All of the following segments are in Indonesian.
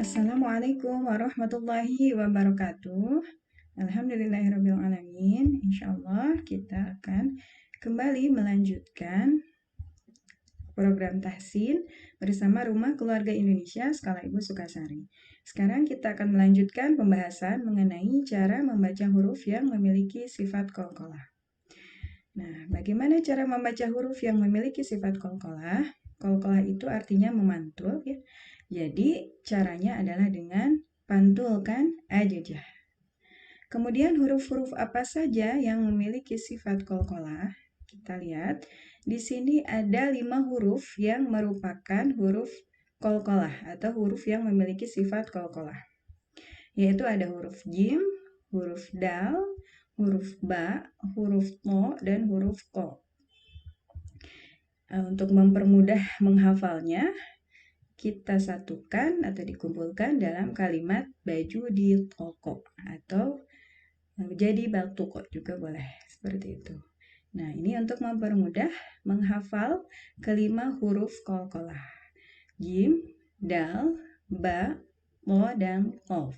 Assalamualaikum warahmatullahi wabarakatuh. Alhamdulillahirrabbilalamin. Insyaallah kita akan kembali melanjutkan program tahsin bersama Rumah Keluarga Indonesia Skala Ibu Sukasari. Sekarang kita akan melanjutkan pembahasan mengenai cara membaca huruf yang memiliki sifat qalqalah. Nah, bagaimana cara membaca huruf yang memiliki sifat qalqalah? Qalqalah itu artinya memantul ya. Jadi caranya adalah dengan pantulkan ajajah. Kemudian huruf-huruf apa saja yang memiliki sifat qalqalah? Kita lihat di sini ada 5 huruf yang merupakan huruf qalqalah atau huruf yang memiliki sifat qalqalah. Yaitu ada huruf jim, huruf dal, huruf ba, huruf to, dan huruf ko. Untuk mempermudah menghafalnya, kita satukan atau dikumpulkan dalam kalimat baju di toko atau jadi batuko juga boleh seperti itu. Nah, ini untuk mempermudah menghafal kelima huruf qalqalah. Jim, dal, ba, to, dan qaf.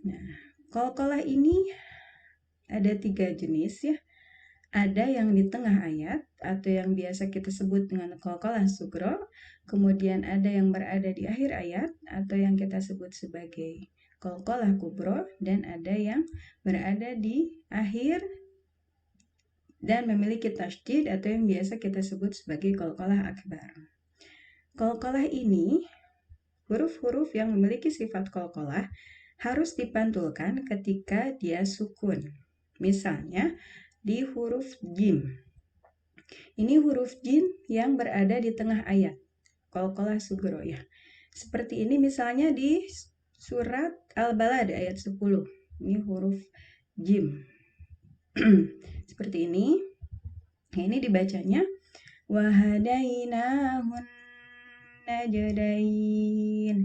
Nah, qalqalah ini ada 3 jenis ya. Ada yang di tengah ayat atau yang biasa kita sebut dengan qalqalah sugro, kemudian ada yang berada di akhir ayat atau yang kita sebut sebagai qalqalah kubro, dan ada yang berada di akhir dan memiliki tasydid atau yang biasa kita sebut sebagai qalqalah akbar. Qalqalah ini, huruf-huruf yang memiliki sifat qalqalah harus dipantulkan ketika dia sukun. Misalnya di huruf jim. Ini huruf jim yang berada di tengah ayat. Qalqalah sugro ya. Seperti ini misalnya di surat Al-Balad ayat 10. Ini huruf jim. Seperti ini. Nah, ini dibacanya wahadainahun najdain.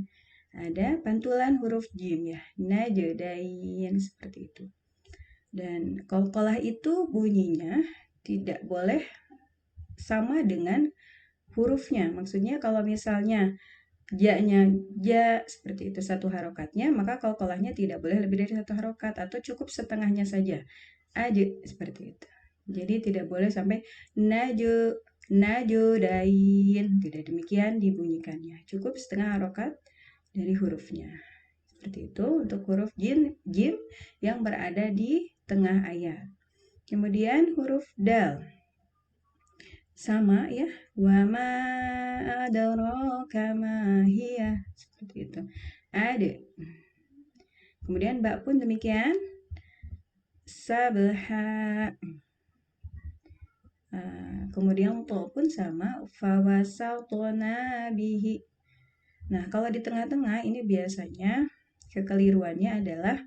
Ada pantulan huruf jim ya. Najdain seperti itu. Dan qalqalah itu bunyinya tidak boleh sama dengan hurufnya. Maksudnya kalau misalnya ja-nya ja seperti itu satu harokatnya, maka qalqalahnya tidak boleh lebih dari satu harokat atau cukup setengahnya saja. Aja seperti itu. Jadi tidak boleh sampai najudain. Tidak demikian dibunyikannya. Cukup setengah harokat dari hurufnya. Seperti itu untuk huruf jim yang berada di tengah ayat. Kemudian huruf dal. Sama ya. Wa ma adraka ma hiya. Seperti itu. Ada. Kemudian ba pun demikian. Sabha. Kemudian to pun sama. Fawasatna bihi. Nah, kalau di tengah-tengah ini biasanya kekeliruannya adalah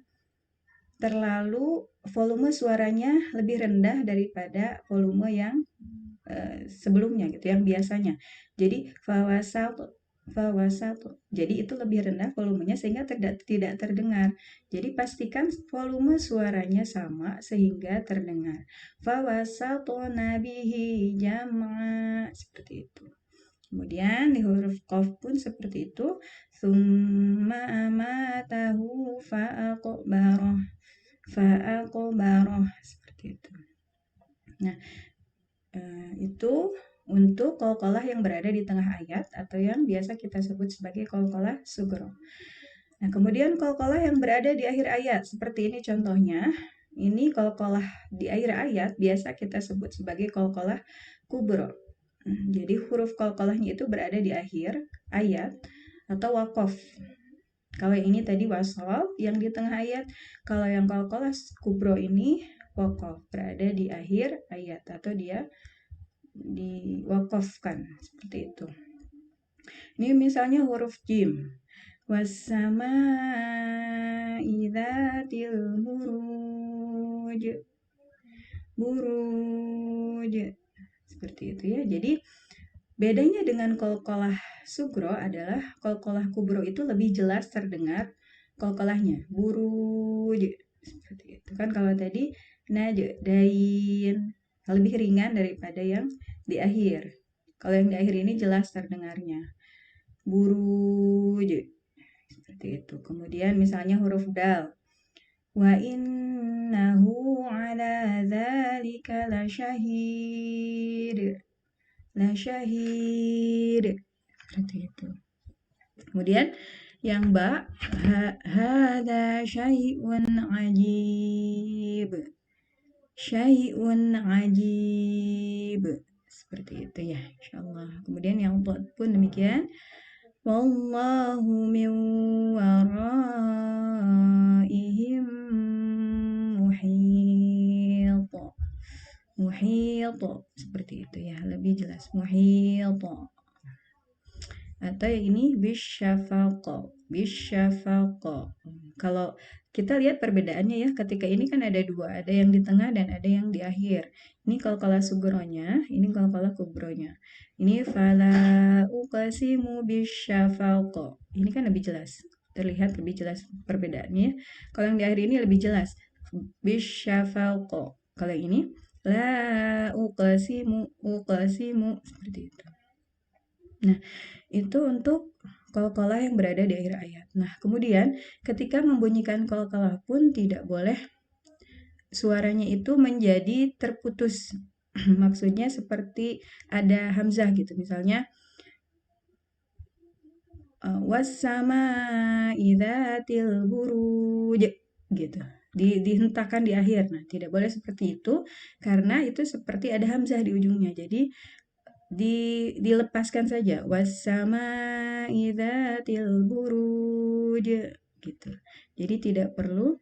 terlalu volume suaranya lebih rendah daripada volume yang sebelumnya gitu, yang biasanya. Jadi fawasatu. Jadi itu lebih rendah volumenya sehingga tidak terdengar. Jadi pastikan volume suaranya sama sehingga terdengar. Fawasatu nabihi jam'a seperti itu. Kemudian di huruf qaf pun seperti itu. Tsumma amatahu fa'aqbarah. Seperti itu. Nah, itu untuk qalqalah yang berada di tengah ayat atau yang biasa kita sebut sebagai qalqalah sugro. Nah, kemudian qalqalah yang berada di akhir ayat seperti ini contohnya. Ini qalqalah di akhir ayat biasa kita sebut sebagai qalqalah kubro. Jadi huruf qalqalahnya itu berada di akhir ayat atau waqaf. Kalau yang ini tadi wasal yang di tengah ayat, kalau yang qalqalah kubro ini waqaf, berada di akhir ayat atau dia diwakafkan seperti itu. Ini misalnya huruf jim. Wassama'i dzatil buruj. Seperti itu ya. Jadi bedanya dengan qalqalah sugro adalah qalqalah kubro itu lebih jelas terdengar qalqalahnya. Buruj. Seperti itu kan, kalau tadi najdain lebih ringan daripada yang di akhir. Kalau yang di akhir ini jelas terdengarnya. Buruj. Seperti itu. Kemudian misalnya huruf dal. Wa innahu ala dzalika lasyahid. Lasyahid. Seperti itu. Kemudian yang ba, hadza syai'un ajib. Syai'un ajib. Seperti itu ya, insyaallah. Kemudian yang dha pun demikian. Wallahu min waraihim muhit. Muhit. Seperti itu ya, lebih jelas. Muhit. Atau yang ini bisyafaqah. Bisyafaqah. Kalau kita lihat perbedaannya ya, ketika ini kan ada dua, ada yang di tengah dan ada yang di akhir. Ini qalqalah sugronya, ini qalqalah kubronya. Ini fala uqsimu bisyafaqah. Ini kan lebih jelas, terlihat lebih jelas perbedaannya. Kalau yang di akhir ini lebih jelas, bisyafaqah. Kalau yang ini la uqsimu seperti itu. Nah, itu untuk qalqalah yang berada di akhir ayat. Nah, kemudian ketika membunyikan qalqalah pun tidak boleh suaranya itu menjadi terputus. Maksudnya seperti ada hamzah gitu. Misalnya was-sama'i dzatil buruj gitu. Dihentakkan di akhir. Nah, tidak boleh seperti itu karena itu seperti ada hamzah di ujungnya. Jadi dilepaskan saja, was-sama'i dzatil buruj gitu. Jadi tidak perlu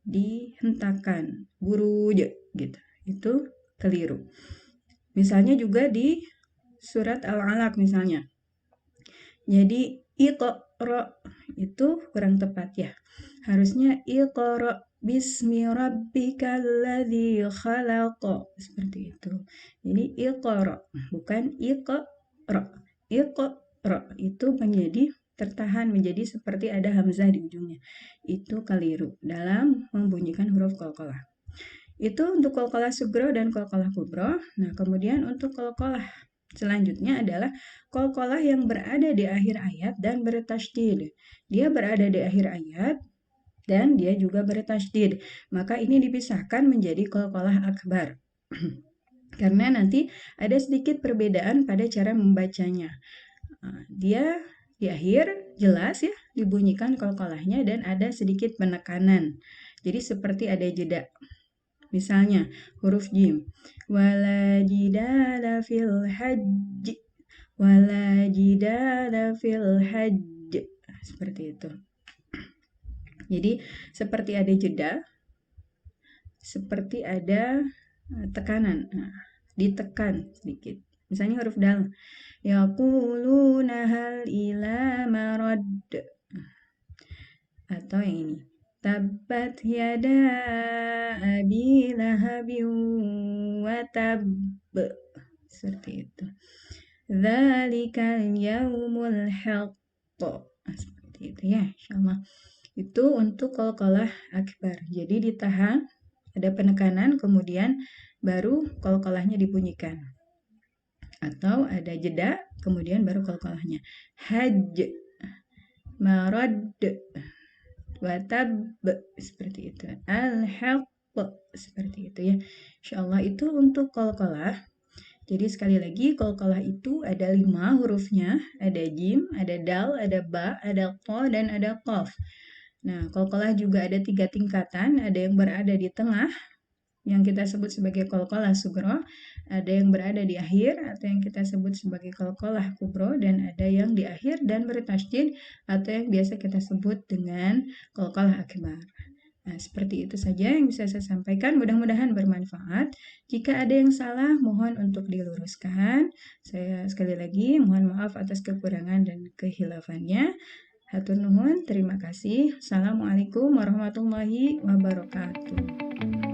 dihentakkan buruj gitu. Itu keliru. Misalnya juga di surat Al-Alaq misalnya. Jadi iqra itu kurang tepat ya. Harusnya iqra bismi rabbikal ladzi khalaq. Seperti itu. Jadi iqra bukan iqra. Iqra itu menjadi tertahan, menjadi seperti ada hamzah di ujungnya. Itu keliru dalam membunyikan huruf qalqalah. Itu untuk qalqalah sugro dan qalqalah kubro. Nah, kemudian untuk qalqalah selanjutnya adalah qalqalah yang berada di akhir ayat dan bertasydid. Dia berada di akhir ayat dan dia juga bertasydid. Maka ini dipisahkan menjadi qalqalah akbar. Karena nanti ada sedikit perbedaan pada cara membacanya. Dia di akhir jelas ya dibunyikan qalqalahnya dan ada sedikit penekanan. Jadi seperti ada jeda. Misalnya huruf jim. Wala jidala fil hajj. Wala jidala fil hajj. Seperti itu. Jadi seperti ada jeda, seperti ada tekanan. Nah, ditekan sedikit. Misalnya huruf dal. Yaquluna hal ila marad. Atau yang ini. Tabbat yada abi lahabin wa tab. Seperti itu. Dzalikal yaumul haqq. Seperti itu ya, insyaallah. Itu untuk qalqalah akbar. Jadi ditahan, ada penekanan, kemudian baru qalqalahnya dibunyikan. Atau ada jeda, kemudian baru qalqalahnya. Hajj, marad, watab, seperti itu. Al-haqq, seperti itu ya. Insyaallah itu untuk qalqalah. Jadi sekali lagi qalqalah itu ada 5 hurufnya, ada jim, ada dal, ada ba, ada qa, dan ada qaf. Nah, qalqalah juga ada 3 tingkatan, ada yang berada di tengah, yang kita sebut sebagai qalqalah sugro, ada yang berada di akhir, atau yang kita sebut sebagai qalqalah kubro, dan ada yang di akhir dan bertasydid, atau yang biasa kita sebut dengan qalqalah akbar. Nah, seperti itu saja yang bisa saya sampaikan. Mudah-mudahan bermanfaat. Jika ada yang salah, mohon untuk diluruskan. Saya sekali lagi mohon maaf atas kekurangan dan kehilafannya. Hatur nuhun, terima kasih. Assalamualaikum warahmatullahi wabarakatuh.